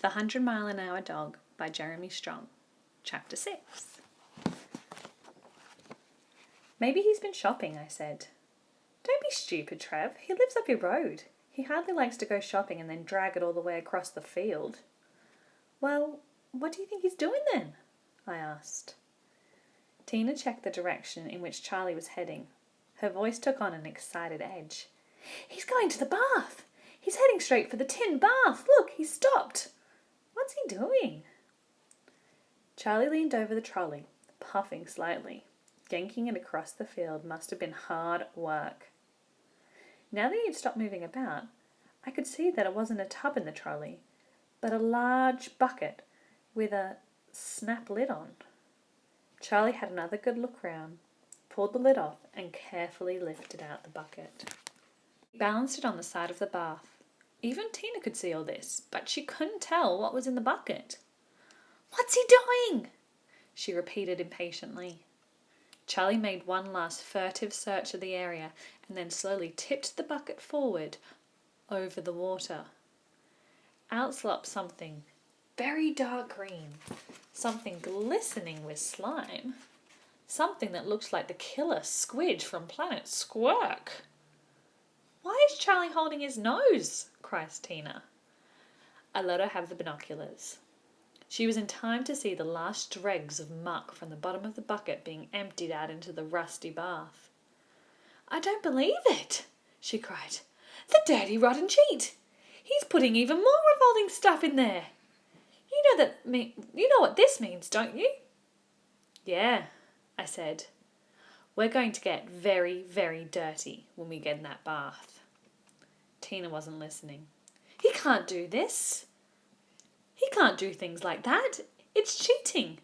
The 100-Mile-an-Hour Dog by Jeremy Strong. Chapter 6. Maybe he's been shopping, I said. Don't be stupid, Trev. He lives up your road. He hardly likes to go shopping and then drag it all the way across the field. Well, what do you think he's doing then? I asked. Tina checked the direction in which Charlie was heading. Her voice took on an excited edge. He's going to the bath. He's heading straight for the tin bath. Look, he's stopped. What's he doing? Charlie leaned over the trolley, puffing slightly. Yanking it across the field must have been hard work. Now that he'd stopped moving about, I could see that it wasn't a tub in the trolley, but a large bucket with a snap lid on. Charlie had another good look round, pulled the lid off and carefully lifted out the bucket. He balanced it on the side of the bath. Even Tina could see all this, but she couldn't tell what was in the bucket. What's he doing? She repeated impatiently. Charlie made one last furtive search of the area and then slowly tipped the bucket forward over the water. Out slopped something very dark green, something glistening with slime, something that looked like the killer squid from Planet Squirk. Why is Charlie holding his nose? Cried Tina. I let her have the binoculars. She was in time to see the last dregs of muck from the bottom of the bucket being emptied out into the rusty bath. I don't believe it, she cried. The dirty rotten cheat! He's putting even more revolting stuff in there. You know what this means, don't you? Yeah, I said. We're going to get very, very dirty when we get in that bath. Tina wasn't listening. He can't do this. He can't do things like that. It's cheating.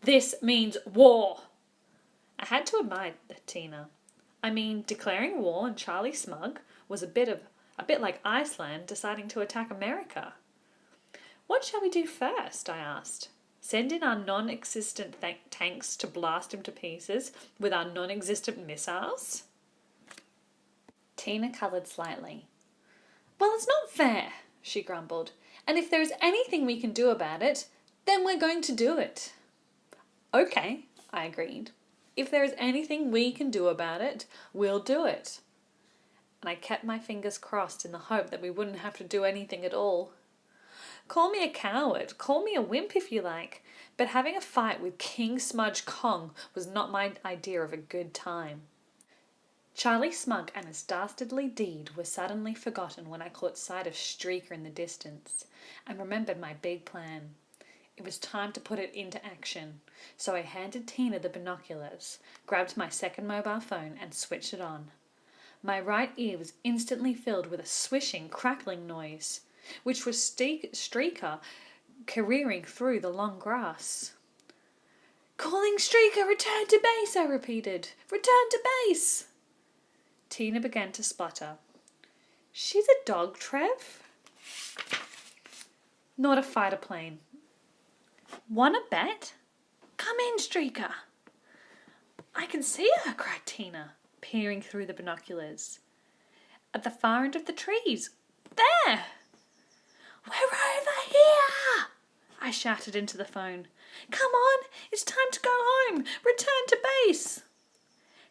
This means war. I had to admire Tina. I mean, declaring war on Charlie Smug was a bit like Iceland deciding to attack America. What shall we do first? I asked. Send in our non-existent tanks to blast him to pieces with our non-existent missiles? Tina coloured slightly. Well, it's not fair, she grumbled. And if there is anything we can do about it, then we're going to do it. Okay, I agreed. If there is anything we can do about it, we'll do it. And I kept my fingers crossed in the hope that we wouldn't have to do anything at all. Call me a coward, call me a wimp if you like, but having a fight with King Smudge Kong was not my idea of a good time. Charlie Smug and his dastardly deed were suddenly forgotten when I caught sight of Streaker in the distance and remembered my big plan. It was time to put it into action, so I handed Tina the binoculars, grabbed my second mobile phone and switched it on. My right ear was instantly filled with a swishing, crackling noise, which was Streaker careering through the long grass. Calling Streaker, return to base, I repeated. Return to base! Tina began to splutter. She's a dog, Trev. Not a fighter plane. Want a bet? Come in, Streaker. I can see her, cried Tina, peering through the binoculars. At the far end of the trees. There! We're over here! I shouted into the phone. Come on, it's time to go home. Return to base.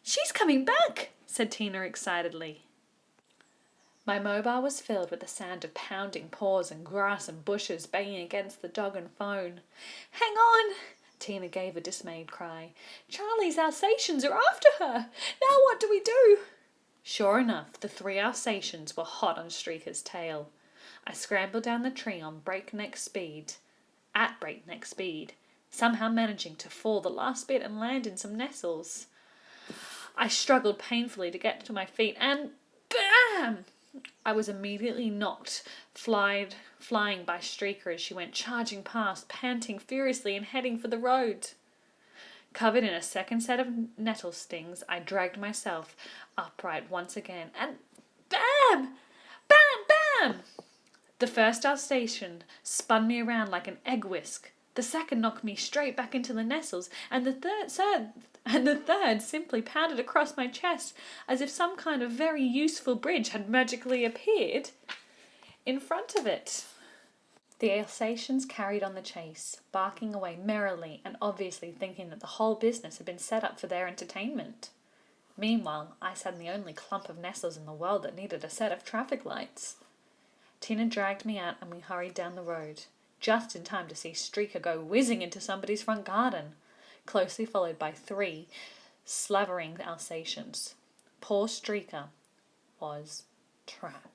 She's coming back, said Tina excitedly. My mobile was filled with the sound of pounding paws and grass and bushes banging against the dog and phone. Hang on! Tina gave a dismayed cry. Charlie's Alsatians are after her. Now what do we do? Sure enough, the 3 Alsatians were hot on Streaker's tail. I scrambled down the tree at breakneck speed, somehow managing to fall the last bit and land in some nettles. I struggled painfully to get to my feet and bam! I was immediately knocked flying by Streaker as she went charging past, panting furiously and heading for the road. Covered in a second set of nettle stings, I dragged myself upright once again and bam! Bam! Bam! The first Alsatian spun me around like an egg whisk. The second knocked me straight back into the nettles, and the third simply pounded across my chest as if some kind of very useful bridge had magically appeared in front of it. The Alsatians carried on the chase, barking away merrily and obviously thinking that the whole business had been set up for their entertainment. Meanwhile, I sat in the only clump of nettles in the world that needed a set of traffic lights. Tina dragged me out and we hurried down the road, just in time to see Streaker go whizzing into somebody's front garden, closely followed by 3 slavering Alsatians. Poor Streaker was trapped.